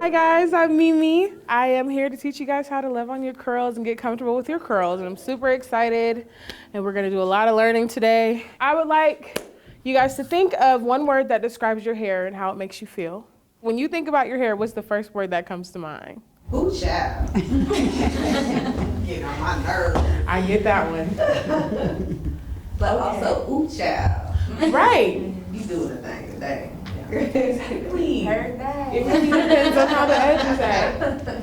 Hi guys, I'm Mimi. I am here to teach you guys how to love on your curls and get comfortable with your curls, and I'm super excited, and we're gonna do a lot of learning today. I would like you guys to think of one word that describes your hair and how it makes you feel. When you think about your hair, what's the first word that comes to mind? Ooh, child. Get on my nerves. I get that one. But also, ooh, child. Right. You doing a thing today. Please. Heard that. It really depends on how the edge is at.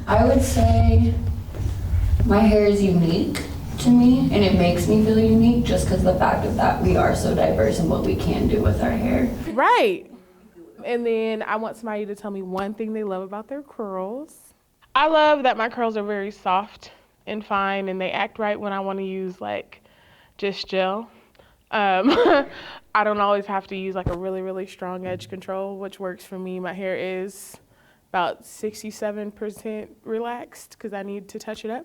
I would say my hair is unique to me, and it makes me feel unique just because the fact of that we are so diverse in what we can do with our hair. Right. And then I want somebody to tell me one thing they love about their curls. I love that my curls are very soft and fine, and they act right when I want to use like just gel. I don't always have to use like a really, really strong edge control, which works for me. My hair is about 67% relaxed because I need to touch it up.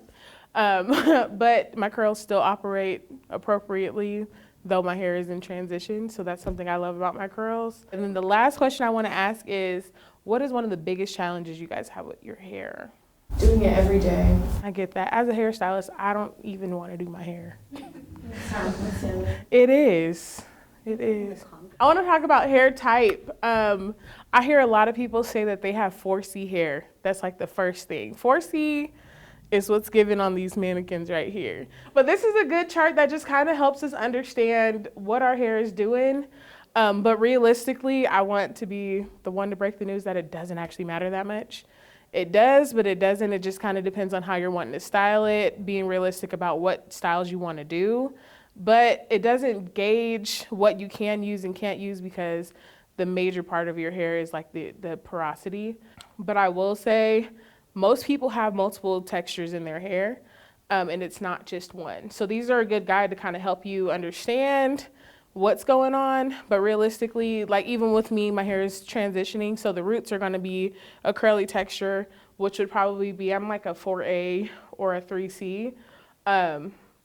But my curls still operate appropriately, though my hair is in transition. So that's something I love about my curls. And then the last question I want to ask is, what is one of the biggest challenges you guys have with your hair? Doing it every day. I get that. As a hairstylist, I don't even want to do my hair. It is. It is. I want to talk about hair type. I hear a lot of people say that they have 4C hair. That's like the first thing. 4C is what's given on these mannequins right here. But this is a good chart that just kind of helps us understand what our hair is doing. But realistically, I want to be the one to break the news that it doesn't actually matter that much. It does, but it doesn't. It just kind of depends on how you're wanting to style it, being realistic about what styles you want to do. But it doesn't gauge what you can use and can't use because the major part of your hair is like the porosity. But I will say most people have multiple textures in their hair, and it's not just one. So these are a good guide to kind of help you understand what's going on. But realistically, like even with me, my hair is transitioning. So the roots are going to be a curly texture, which would probably be, I'm like a 4A or a 3C.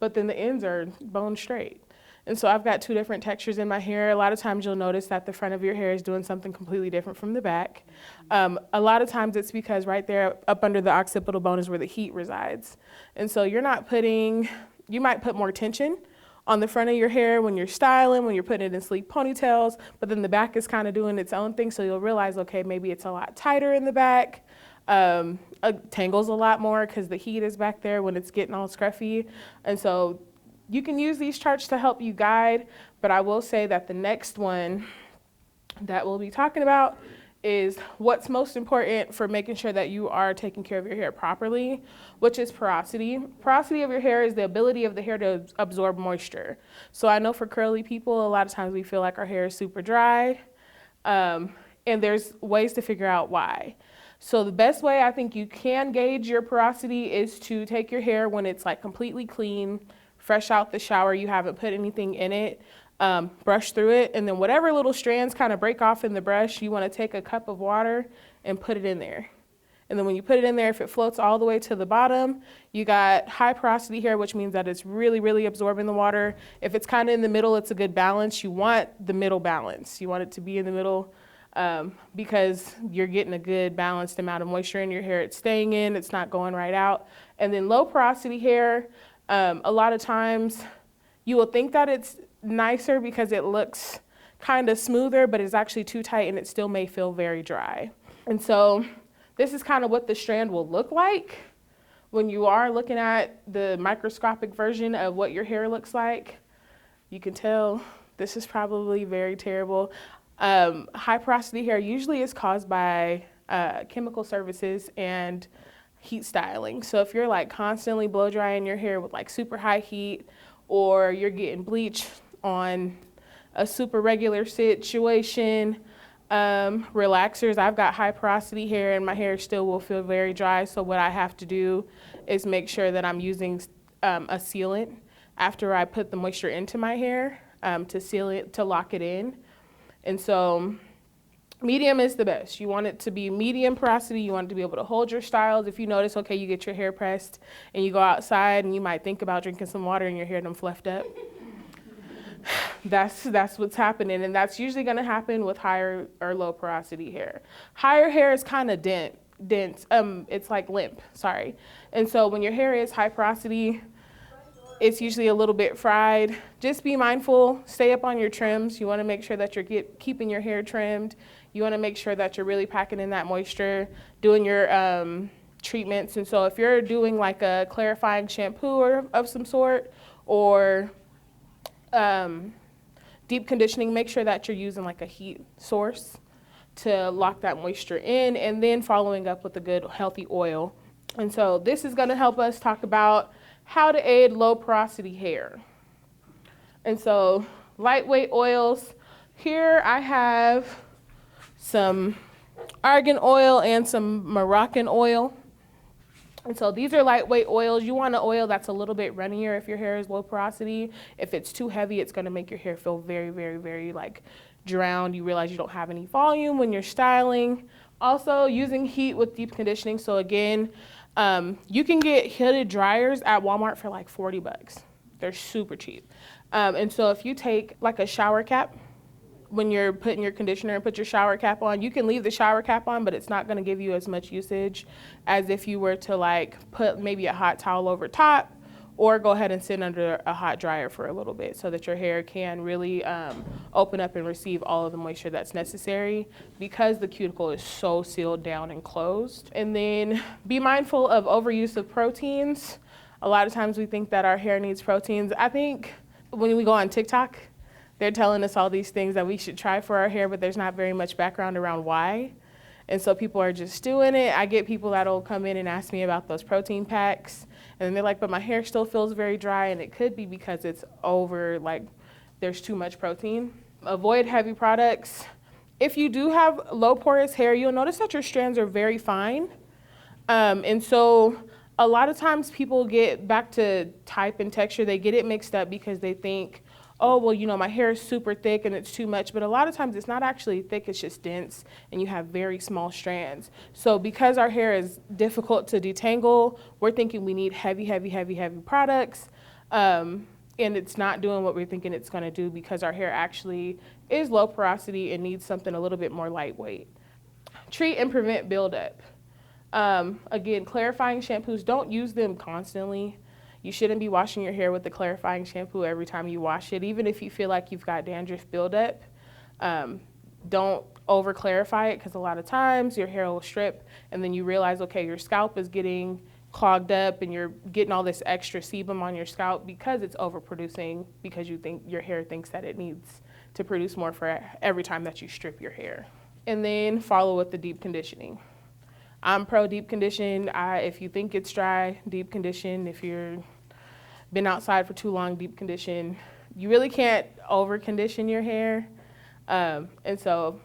But then the ends are bone straight. And so I've got two different textures in my hair. A lot of times you'll notice that the front of your hair is doing something completely different from the back. A lot of times it's because right there up under the occipital bone is where the heat resides. And so you might put more tension on the front of your hair when you're styling, when you're putting it in sleek ponytails, but then the back is kind of doing its own thing. So you'll realize, okay, maybe it's a lot tighter in the back. Tangles a lot more because the heat is back there when it's getting all scruffy. And so you can use these charts to help you guide, but I will say that the next one that we'll be talking about is what's most important for making sure that you are taking care of your hair properly, which is porosity. Porosity of your hair is the ability of the hair to absorb moisture. So I know for curly people, a lot of times we feel like our hair is super dry, and there's ways to figure out why. So the best way I think you can gauge your porosity is to take your hair when it's like completely clean, fresh out the shower, you haven't put anything in it, brush through it, and then whatever little strands kind of break off in the brush, you want to take a cup of water and put it in there. And then when you put it in there, if it floats all the way to the bottom, you got high porosity hair, which means that it's really, really absorbing the water. If it's kind of in the middle, it's a good balance. You want the middle balance. You want it to be in the middle. Because you're getting a good balanced amount of moisture in your hair. It's staying in, it's not going right out. And then low porosity hair, a lot of times you will think that it's nicer because it looks kind of smoother, but it's actually too tight and it still may feel very dry. And so this is kind of what the strand will look like when you are looking at the microscopic version of what your hair looks like. You can tell this is probably very terrible. High porosity hair usually is caused by chemical services and heat styling. So if you're like constantly blow drying your hair with like super high heat, or you're getting bleach on a super regular situation, relaxers, I've got high porosity hair and my hair still will feel very dry. So what I have to do is make sure that I'm using a sealant after I put the moisture into my hair to seal it, to lock it in. And so medium is the best. You want it to be medium porosity. You want it to be able to hold your styles. If you notice, okay, you get your hair pressed and you go outside and you might think about drinking some water and your hair done fluffed up. that's what's happening, and that's usually going to happen with higher or low porosity hair. Higher hair is kind of dense. It's like limp. Sorry. And so when your hair is high porosity, it's usually a little bit fried. Just be mindful. Stay up on your trims. You want to make sure that you're keeping your hair trimmed. You want to make sure that you're really packing in that moisture, doing your treatments. And so if you're doing like a clarifying shampoo or of some sort, or deep conditioning, make sure that you're using like a heat source to lock that moisture in, and then following up with a good healthy oil. And so this is going to help us talk about how to aid low porosity hair. And so lightweight oils, here I have some argan oil and some Moroccan oil. And so these are lightweight oils. You want an oil that's a little bit runnier if your hair is low porosity. If it's too heavy, it's going to make your hair feel very, very, very like drowned. You realize you don't have any volume when you're styling. Also, using heat with deep conditioning. So again, you can get heated dryers at Walmart for like $40. They're super cheap. And so if you take like a shower cap, when you're putting your conditioner and put your shower cap on, you can leave the shower cap on, but it's not going to give you as much usage as if you were to like put maybe a hot towel over top, or go ahead and sit under a hot dryer for a little bit so that your hair can really open up and receive all of the moisture that's necessary, because the cuticle is so sealed down and closed. And then be mindful of overuse of proteins. A lot of times we think that our hair needs proteins. I think when we go on TikTok, they're telling us all these things that we should try for our hair, but there's not very much background around why. And so people are just doing it. I get people that'll come in and ask me about those protein packs, and they're like, but my hair still feels very dry, and it could be because it's over, like there's too much protein. Avoid heavy products. If you do have low porous hair, you'll notice that your strands are very fine. And so a lot of times people get back to type and texture, they get it mixed up because they think, oh, well, you know, my hair is super thick and it's too much. But a lot of times it's not actually thick, it's just dense, and you have very small strands. So because our hair is difficult to detangle, we're thinking we need heavy, heavy, heavy, heavy products. And it's not doing what we're thinking it's going to do, because our hair actually is low porosity and needs something a little bit more lightweight. Treat and prevent buildup. Again, clarifying shampoos, don't use them constantly. You shouldn't be washing your hair with the clarifying shampoo every time you wash it. Even if you feel like you've got dandruff buildup, don't over clarify it, because a lot of times your hair will strip and then you realize, okay, your scalp is getting clogged up and you're getting all this extra sebum on your scalp because it's overproducing, because you think your hair thinks that it needs to produce more for every time that you strip your hair. And then follow with the deep conditioning. I'm pro deep condition. If you think it's dry, deep condition. If you're been outside for too long, deep condition. You really can't over condition your hair. And so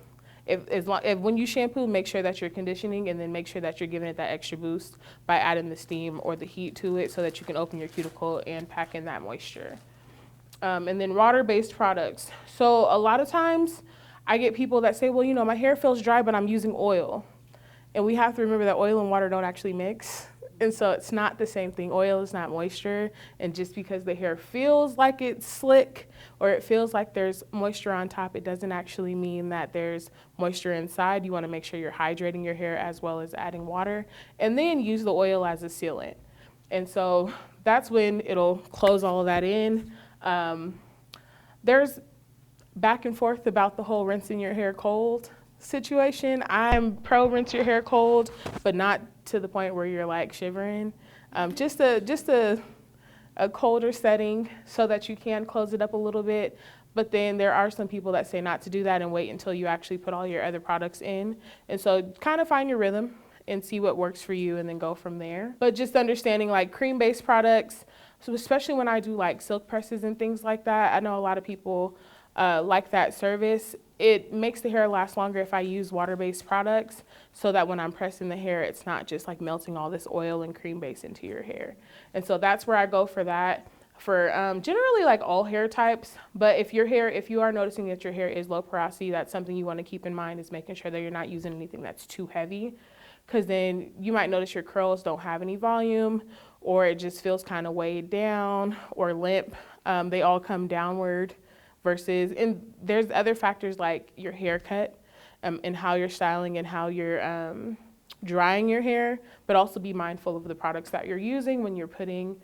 if when you shampoo, make sure that you're conditioning, and then make sure that you're giving it that extra boost by adding the steam or the heat to it so that you can open your cuticle and pack in that moisture. And then water-based products. So a lot of times I get people that say, well, you know, my hair feels dry, but I'm using oil. And we have to remember that oil and water don't actually mix. And so it's not the same thing. Oil is not moisture. And just because the hair feels like it's slick or it feels like there's moisture on top, it doesn't actually mean that there's moisture inside. You want to make sure you're hydrating your hair as well as adding water. And then use the oil as a sealant. And so that's when it'll close all of that in. There's back and forth about the whole rinsing your hair cold situation. I'm pro rinse your hair cold, but not to the point where you're like shivering. Just a colder setting so that you can close it up a little bit. But then there are some people that say not to do that and wait until you actually put all your other products in. And so kind of find your rhythm and see what works for you and then go from there. But just understanding like cream-based products, so especially when I do like silk presses and things like that, I know a lot of people like that service. It makes the hair last longer if I use water-based products, so that when I'm pressing the hair, it's not just like melting all this oil and cream base into your hair. And so that's where I go for that. For generally like all hair types, but if you are noticing that your hair is low porosity, that's something you want to keep in mind, is making sure that you're not using anything that's too heavy, because then you might notice your curls don't have any volume, or it just feels kind of weighed down or limp. They all come downward versus, and there's other factors like your haircut, and how you're styling and how you're drying your hair, but also be mindful of the products that you're using when you're putting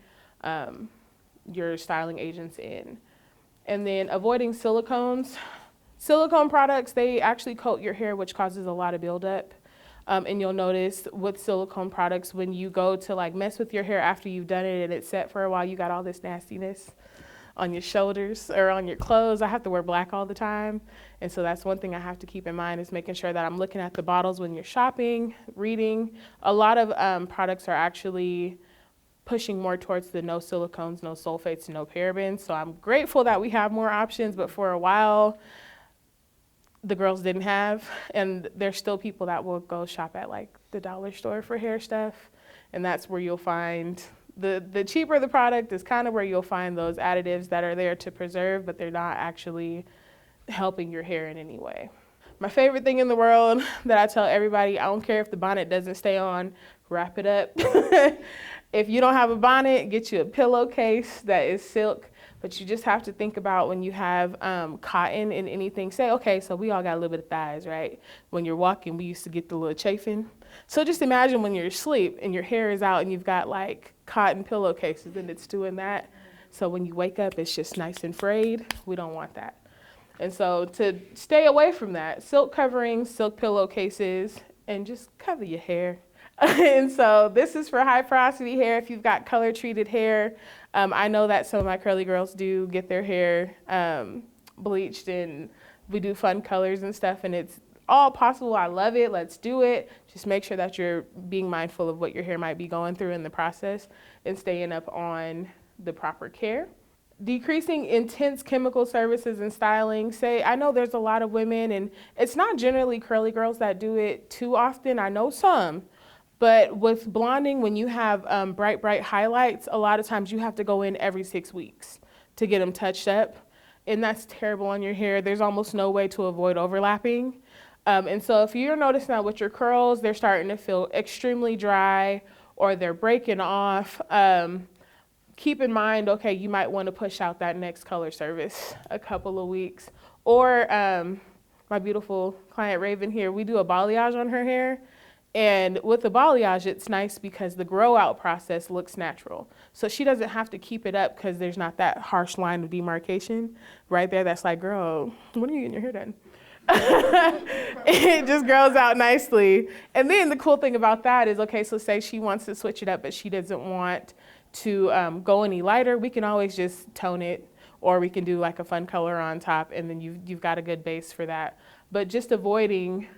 your styling agents in. And then avoiding silicones. Silicone products, they actually coat your hair, which causes a lot of buildup. And you'll notice with silicone products, when you go to like mess with your hair after you've done it and it's set for a while, you got all this nastiness on your shoulders or on your clothes. I have to wear black all the time. And so that's one thing I have to keep in mind, is making sure that I'm looking at the bottles when you're shopping, reading. A lot of products are actually pushing more towards the no silicones, no sulfates, no parabens. So I'm grateful that we have more options, but for a while, the girls didn't have, and there's still people that will go shop at like the dollar store for hair stuff, and that's where you'll find the cheaper the product is kind of where you'll find those additives that are there to preserve, but they're not actually helping your hair in any way. My favorite thing in the world that I tell everybody, I don't care if the bonnet doesn't stay on, wrap it up. If you don't have a bonnet, get you a pillowcase that is silk. But you just have to think about when you have cotton in anything. Say, okay, so we all got a little bit of thighs, right? When you're walking, we used to get the little chafing. So just imagine when you're asleep and your hair is out and you've got like cotton pillowcases and it's doing that. So when you wake up, it's just nice and frayed. We don't want that. And so to stay away from that, silk coverings, silk pillowcases, and just cover your hair. And so this is for high porosity hair. If you've got color treated hair, I know that some of my curly girls do get their hair bleached, and we do fun colors and stuff, and it's all possible. I love it. Let's do it. Just make sure that you're being mindful of what your hair might be going through in the process and staying up on the proper care. Decreasing intense chemical services and styling. Say, I know there's a lot of women, and it's not generally curly girls that do it too often. I know some. But with blonding, when you have bright highlights, a lot of times you have to go in every 6 weeks to get them touched up. And that's terrible on your hair. There's almost no way to avoid overlapping. And so if you're noticing that with your curls, they're starting to feel extremely dry or they're breaking off, keep in mind, okay, you might want to push out that next color service a couple of weeks. Or my beautiful client Raven here, we do a balayage on her hair. And with the balayage, it's nice because the grow out process looks natural. So she doesn't have to keep it up because there's not that harsh line of demarcation right there. That's like, girl, when are you getting your hair done? It just grows out nicely. And then the cool thing about that is, okay, so say she wants to switch it up, but she doesn't want to go any lighter. We can always just tone it, or we can do like a fun color on top, and then you've got a good base for that. But just avoiding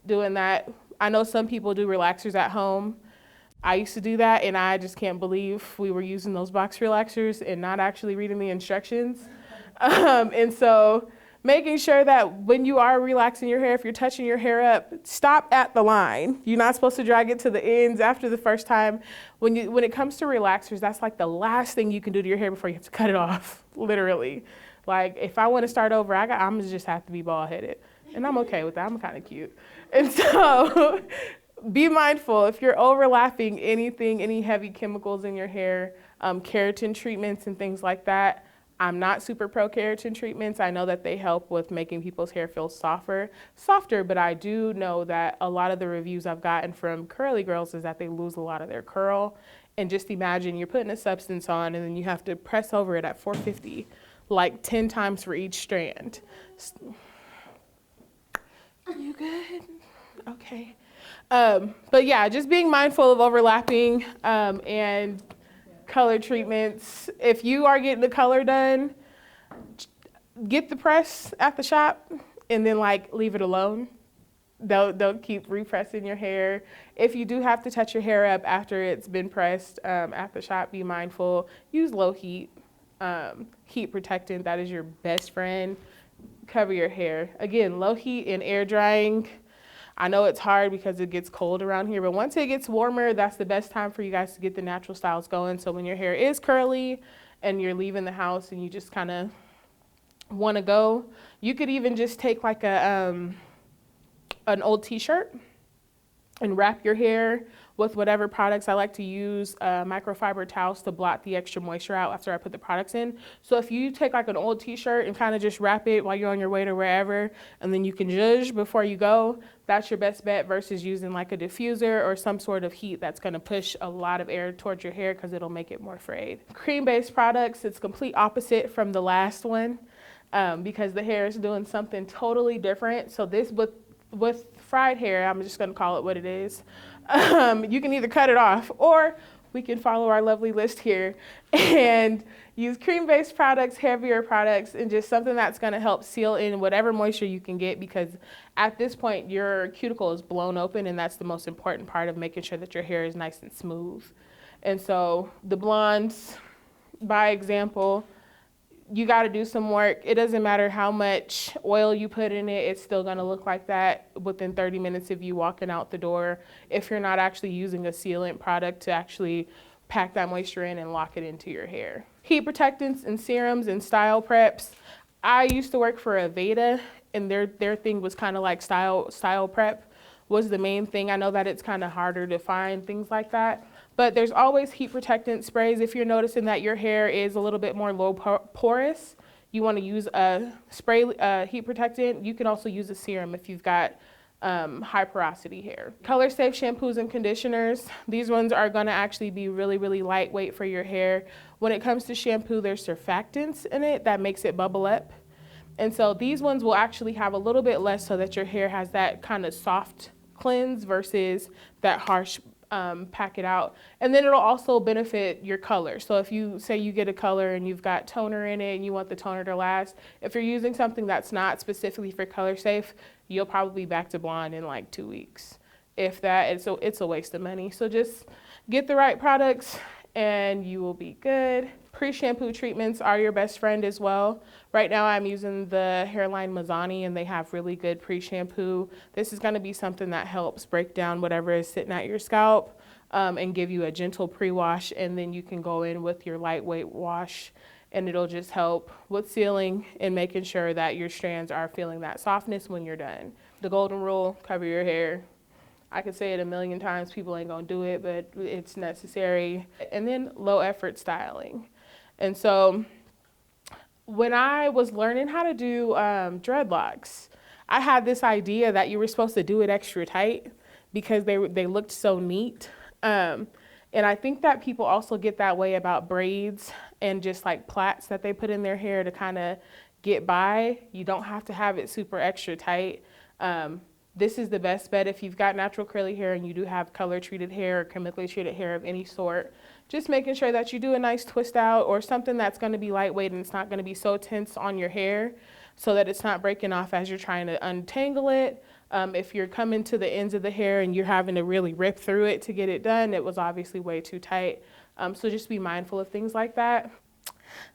doing that. I know some people do relaxers at home. I used to do that, and I just can't believe we were using those box relaxers and not actually reading the instructions. And so making sure that when you are relaxing your hair, if you're touching your hair up, stop at the line. You're not supposed to drag it to the ends after the first time. When it comes to relaxers, that's like the last thing you can do to your hair before you have to cut it off, literally. Like, if I want to start over, I'm gonna just have to be bald-headed. And I'm okay with that. I'm kind of cute. And so be mindful if you're overlapping anything, any heavy chemicals in your hair, keratin treatments and things like that. I'm not super pro keratin treatments. I know that they help with making people's hair feel softer, but I do know that a lot of the reviews I've gotten from curly girls is that they lose a lot of their curl. And just imagine you're putting a substance on and then you have to press over it at 450, like 10 times for each strand. You good? Okay. But yeah, just being mindful of overlapping and color treatments. If you are getting the color done, get the press at the shop and then like leave it alone. Don't keep repressing your hair. If you do have to touch your hair up after it's been pressed at the shop, be mindful. Use low heat, heat protectant. That is your best friend. Cover your hair. Again, low heat and air drying. I know it's hard because it gets cold around here, but once it gets warmer, that's the best time for you guys to get the natural styles going. So when your hair is curly and you're leaving the house and you just kind of want to go, you could even just take like an old t-shirt and wrap your hair with whatever products. I like to use microfiber towels to blot the extra moisture out after I put the products in. So if you take like an old t-shirt and kind of just wrap it while you're on your way to wherever, and then you can zhuzh before you go, that's your best bet versus using like a diffuser or some sort of heat that's going to push a lot of air towards your hair because it'll make it more frayed. Cream-based products, it's complete opposite from the last one because the hair is doing something totally different. So this with fried hair, I'm just going to call it what it is. You can either cut it off or we can follow our lovely list here and use cream-based products, heavier products, and just something that's going to help seal in whatever moisture you can get, because at this point your cuticle is blown open, and that's the most important part of making sure that your hair is nice and smooth. And so the blondes, by example, you got to do some work. It doesn't matter how much oil you put in it, it's still going to look like that within 30 minutes of you walking out the door if you're not actually using a sealant product to actually pack that moisture in and lock it into your hair. Heat protectants and serums and style preps. I used to work for Aveda, and their thing was kind of like style prep was the main thing. I know that it's kind of harder to find things like that, but there's always heat protectant sprays. If you're noticing that your hair is a little bit more low porous, you want to use a spray heat protectant. You can also use a serum if you've got high porosity hair. Color safe shampoos and conditioners. These ones are going to actually be really, really lightweight for your hair. When it comes to shampoo, there's surfactants in it that makes it bubble up. And so these ones will actually have a little bit less so that your hair has that kind of soft cleanse versus that harsh pack it out. And then it'll also benefit your color. So if you say you get a color and you've got toner in it and you want the toner to last, if you're using something that's not specifically for color safe, you'll probably be back to blonde in like 2 weeks. If that, it's a waste of money. So just get the right products and you will be good. Pre-shampoo treatments are your best friend as well. Right now I'm using the Hairline Mazzani, and they have really good pre-shampoo. This is going to be something that helps break down whatever is sitting at your scalp and give you a gentle pre-wash, and then you can go in with your lightweight wash, and it'll just help with sealing and making sure that your strands are feeling that softness when you're done. The golden rule: cover your hair. I could say it a million times, people ain't gonna do it, but it's necessary. And then low effort styling. And so when I was learning how to do dreadlocks, I had this idea that you were supposed to do it extra tight because they looked so neat. And I think that people also get that way about braids and just like plaits that they put in their hair to kind of get by. You don't have to have it super extra tight. This is the best bet if you've got natural curly hair and you do have color treated hair or chemically treated hair of any sort. Just making sure that you do a nice twist out or something that's going to be lightweight and it's not going to be so tense on your hair so that it's not breaking off as you're trying to untangle it. If you're coming to the ends of the hair and you're having to really rip through it to get it done, it was obviously way too tight. So just be mindful of things like that.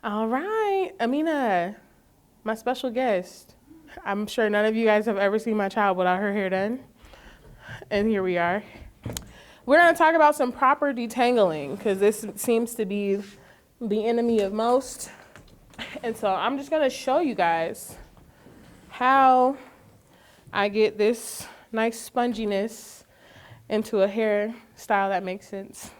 All right, Amina, my special guest. I'm sure none of you guys have ever seen my child without her hair done. And here we are. We're going to talk about some proper detangling because this seems to be the enemy of most. And so I'm just going to show you guys how I get this nice sponginess into a hairstyle that makes sense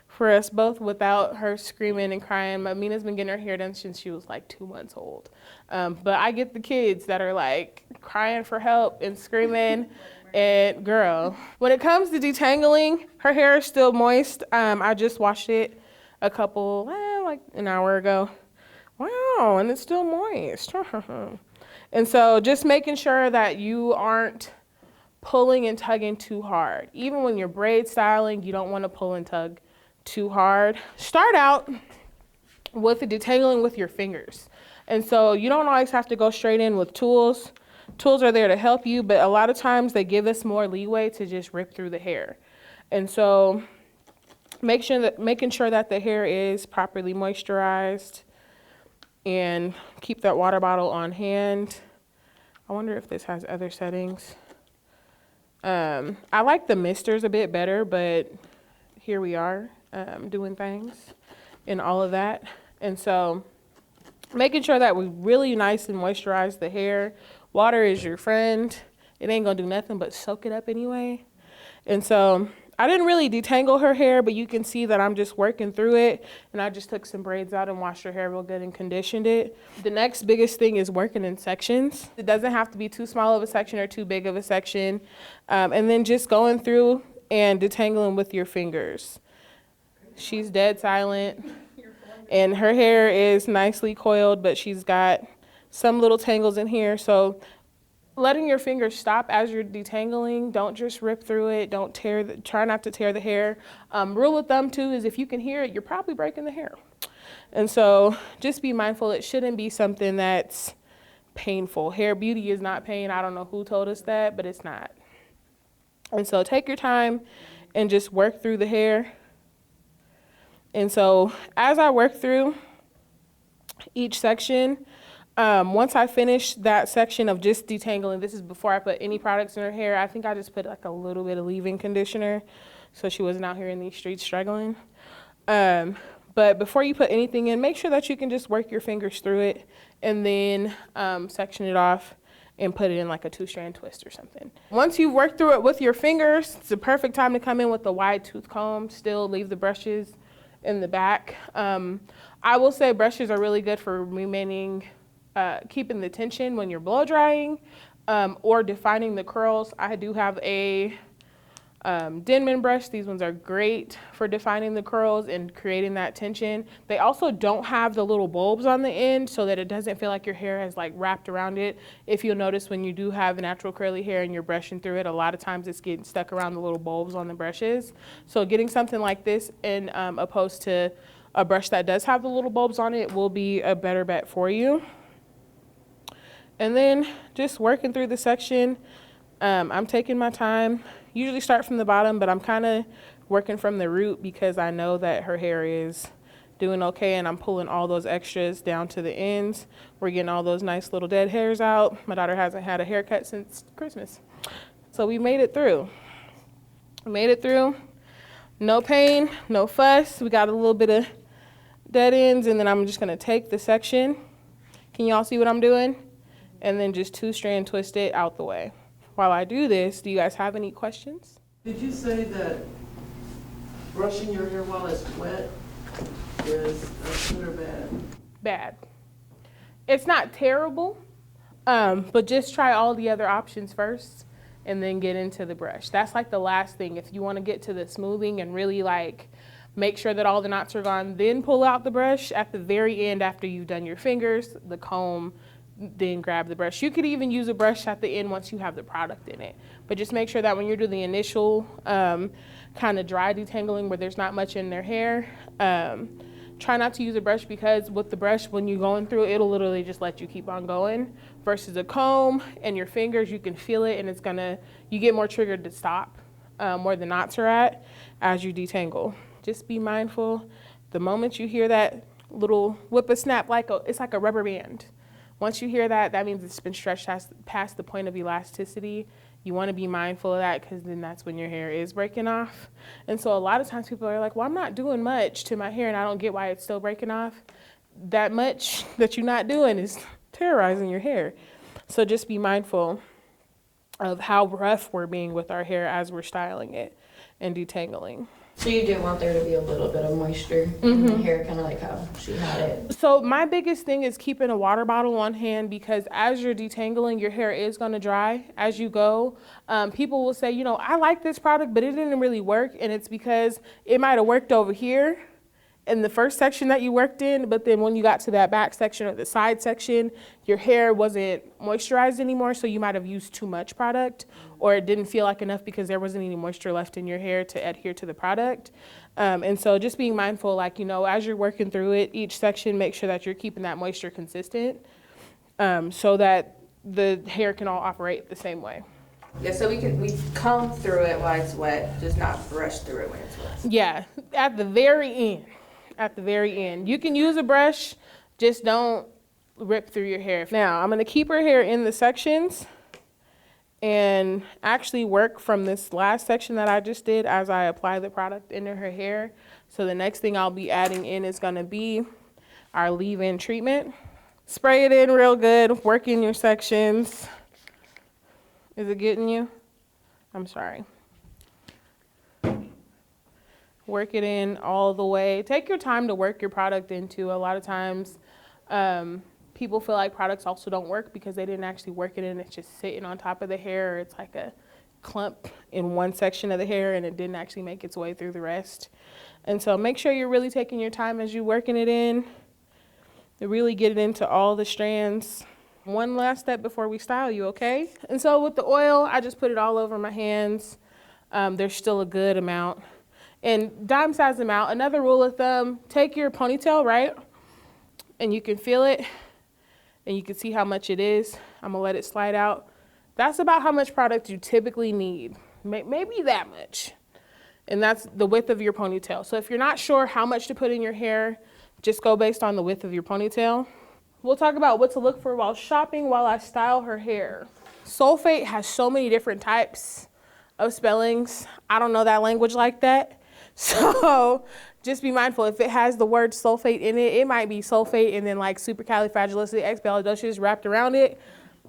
for us both without her screaming and crying. Amina's been getting her hair done since she was like 2 months old. But I get the kids that are like crying for help and screaming. And girl, when it comes to detangling, her hair is still moist. I just washed it like an hour ago. Wow, and it's still moist. And so just making sure that you aren't pulling and tugging too hard. Even when you're braid styling, you don't want to pull and tug too hard. Start out with the detangling with your fingers. And so you don't always have to go straight in with tools. Tools are there to help you, but a lot of times they give us more leeway to just rip through the hair. And so making sure that the hair is properly moisturized and keep that water bottle on hand. I wonder if this has other settings. I like the misters a bit better, but here we are doing things and all of that. And so making sure that we really nice and moisturize the hair. Water is your friend. It ain't gonna do nothing but soak it up anyway. And so I didn't really detangle her hair, but you can see that I'm just working through it. And I just took some braids out and washed her hair real good and conditioned it. The next biggest thing is working in sections. It doesn't have to be too small of a section or too big of a section. And then just going through and detangling with your fingers. She's dead silent. And her hair is nicely coiled, but she's got some little tangles in here. So letting your fingers stop as you're detangling. Don't just rip through it. Don't try not to tear the hair. Rule of thumb too is if you can hear it, you're probably breaking the hair. And so just be mindful. It shouldn't be something that's painful. Hair beauty is not pain. I don't know who told us that, but it's not. And so take your time and just work through the hair. And so as I work through each section, once I finish that section of just detangling, this is before I put any products in her hair. I think I just put like a little bit of leave-in conditioner so she wasn't out here in these streets struggling. But before you put anything in, make sure that you can just work your fingers through it and then section it off and put it in like a 2-strand twist or something. Once you've worked through it with your fingers, it's the perfect time to come in with a wide tooth comb. Still leave the brushes in the back. I will say brushes are really good for remaining keeping the tension when you're blow drying or defining the curls. I do have a Denman brush. These ones are great for defining the curls and creating that tension. They also don't have the little bulbs on the end so that it doesn't feel like your hair has like wrapped around it. If you'll notice when you do have natural curly hair and you're brushing through it, a lot of times it's getting stuck around the little bulbs on the brushes. So getting something like this in opposed to a brush that does have the little bulbs on it will be a better bet for you. And then just working through the section, I'm taking my time. Usually start from the bottom, but I'm kind of working from the root because I know that her hair is doing okay, and I'm pulling all those extras down to the ends. We're getting all those nice little dead hairs out. My daughter hasn't had a haircut since Christmas. So we made it through. No pain, no fuss. We got a little bit of dead ends, and then I'm just gonna take the section. Can y'all see what I'm doing? And then just 2-strand twist it out the way. While I do this, do you guys have any questions? Did you say that brushing your hair while it's wet is good or bad? Bad. It's not terrible, but just try all the other options first and then get into the brush. That's like the last thing. If you want to get to the smoothing and really like make sure that all the knots are gone, then pull out the brush at the very end after you've done your fingers, the comb, then grab the brush. You could even use a brush at the end once you have the product in it. But just make sure that when you're doing the initial kind of dry detangling where there's not much in their hair, try not to use a brush because with the brush, when you're going through it, it'll literally just let you keep on going. Versus a comb and your fingers, you can feel it and you get more triggered to stop where the knots are at as you detangle. Just be mindful. The moment you hear that little whip a snap, it's like a rubber band. Once you hear that, that means it's been stretched past the point of elasticity. You want to be mindful of that because then that's when your hair is breaking off. And so a lot of times people are like, well, I'm not doing much to my hair and I don't get why it's still breaking off. That much that you're not doing is terrorizing your hair. So just be mindful of how rough we're being with our hair as we're styling it and detangling. So you do want there to be a little bit of moisture in the hair, kind of like how she had it. So my biggest thing is keeping a water bottle on hand because as you're detangling, your hair is going to dry as you go. People will say, you know, I like this product, but it didn't really work. And it's because it might have worked over here in the first section that you worked in, but then when you got to that back section or the side section, your hair wasn't moisturized anymore, so you might have used too much product, or it didn't feel like enough because there wasn't any moisture left in your hair to adhere to the product. And so just being mindful, like, you know, as you're working through it, each section, make sure that you're keeping that moisture consistent so that the hair can all operate the same way. Yeah, so we comb through it while it's wet, just not brush through it when it's wet. Yeah, at the very end. At the very end. You can use a brush, just don't rip through your hair. Now, I'm going to keep her hair in the sections and actually work from this last section that I just did as I apply the product into her hair. So the next thing I'll be adding in is going to be our leave-in treatment. Spray it in real good, work in your sections. Is it getting you? I'm sorry. Work it in all the way. Take your time to work your product into. A lot of times, people feel like products also don't work because they didn't actually work it in. It's just sitting on top of the hair. Or it's like a clump in one section of the hair and it didn't actually make its way through the rest. And so make sure you're really taking your time as you're working it in to really get it into all the strands. One last step before we style you, okay? And so with the oil, I just put it all over my hands. There's still a good amount. And dime size amount. Another rule of thumb, take your ponytail, right? And you can feel it and you can see how much it is. I'm gonna let it slide out. That's about how much product you typically need, maybe that much. And that's the width of your ponytail. So if you're not sure how much to put in your hair, just go based on the width of your ponytail. We'll talk about what to look for while shopping while I style her hair. Sulfate has so many different types of spellings. I don't know that language like that. So just be mindful. If it has the word sulfate in it, it might be sulfate and then like supercalifragilisticexpialidocious wrapped around it.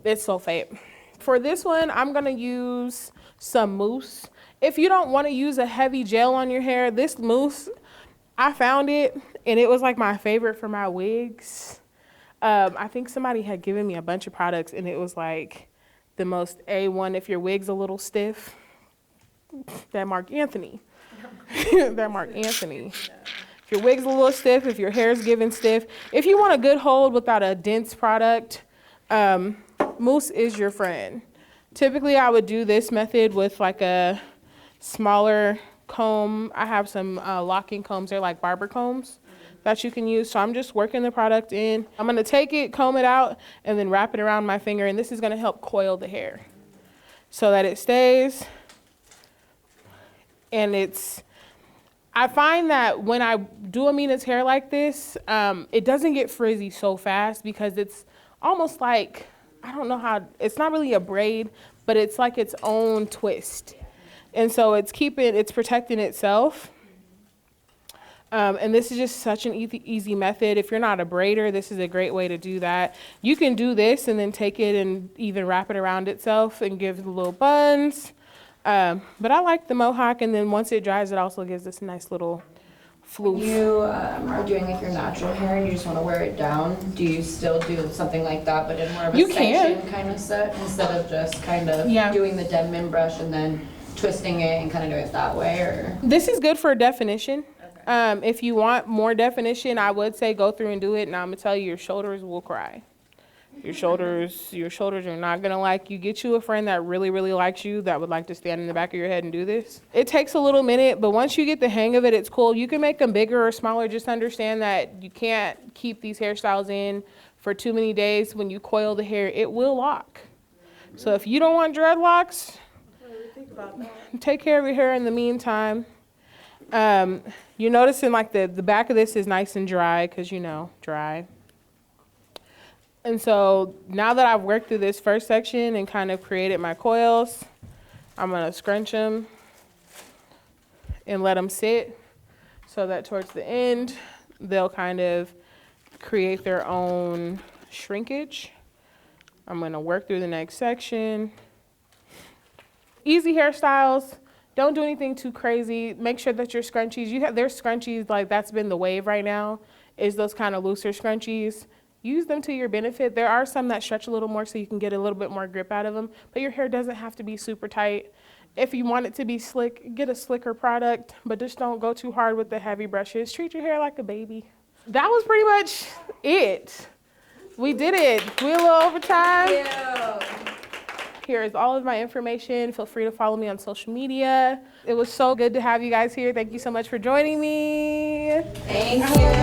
It's sulfate. For this one, I'm gonna use some mousse. If you don't wanna use a heavy gel on your hair, this mousse, I found it and it was like my favorite for my wigs. I think somebody had given me a bunch of products and it was like the most A1 if your wig's a little stiff. That Mark Anthony. That Mark Anthony. If your wig's a little stiff, if your hair's giving stiff, if you want a good hold without a dense product, mousse is your friend. Typically, I would do this method with like a smaller comb. I have some locking combs. They're like barber combs that you can use. So I'm just working the product in. I'm gonna take it, comb it out, and then wrap it around my finger. And this is gonna help coil the hair so that it stays. And I find that when I do Amina's hair like this, it doesn't get frizzy so fast because it's almost like, I don't know how, it's not really a braid, but it's like its own twist. And so it's protecting itself. And this is just such an easy method. If you're not a braider, this is a great way to do that. You can do this and then take it and even wrap it around itself and give it little buns. But I like the mohawk, and then once it dries, it also gives this nice little floof. You are doing like your natural hair and you just want to wear it down. Do you still do something like that, but in more of a section kind of set instead of just kind of doing the dead min brush and then twisting it and kind of do it that way? Or this is good for definition. Okay. If you want more definition, I would say go through and do it. And I'm gonna tell you, your shoulders will cry. Your shoulders are not gonna like you. Get you a friend that really, really likes you that would like to stand in the back of your head and do this. It takes a little minute, but once you get the hang of it, it's cool. You can make them bigger or smaller. Just understand that you can't keep these hairstyles in for too many days. When you coil the hair, it will lock. So if you don't want dreadlocks, take care of your hair in the meantime. You're noticing like the back of this is nice and dry because dry. And so now that I've worked through this first section and kind of created my coils, I'm gonna scrunch them and let them sit so that towards the end, they'll kind of create their own shrinkage. I'm gonna work through the next section. Easy hairstyles, don't do anything too crazy. Make sure that your scrunchies, there's scrunchies, like that's been the wave right now, is those kind of looser scrunchies. Use them to your benefit. There are some that stretch a little more so you can get a little bit more grip out of them, but your hair doesn't have to be super tight. If you want it to be slick, get a slicker product, but just don't go too hard with the heavy brushes. Treat your hair like a baby. That was pretty much it. We did it. We a little over time. Thank you. Here is all of my information. Feel free to follow me on social media. It was so good to have you guys here. Thank you so much for joining me. thank you.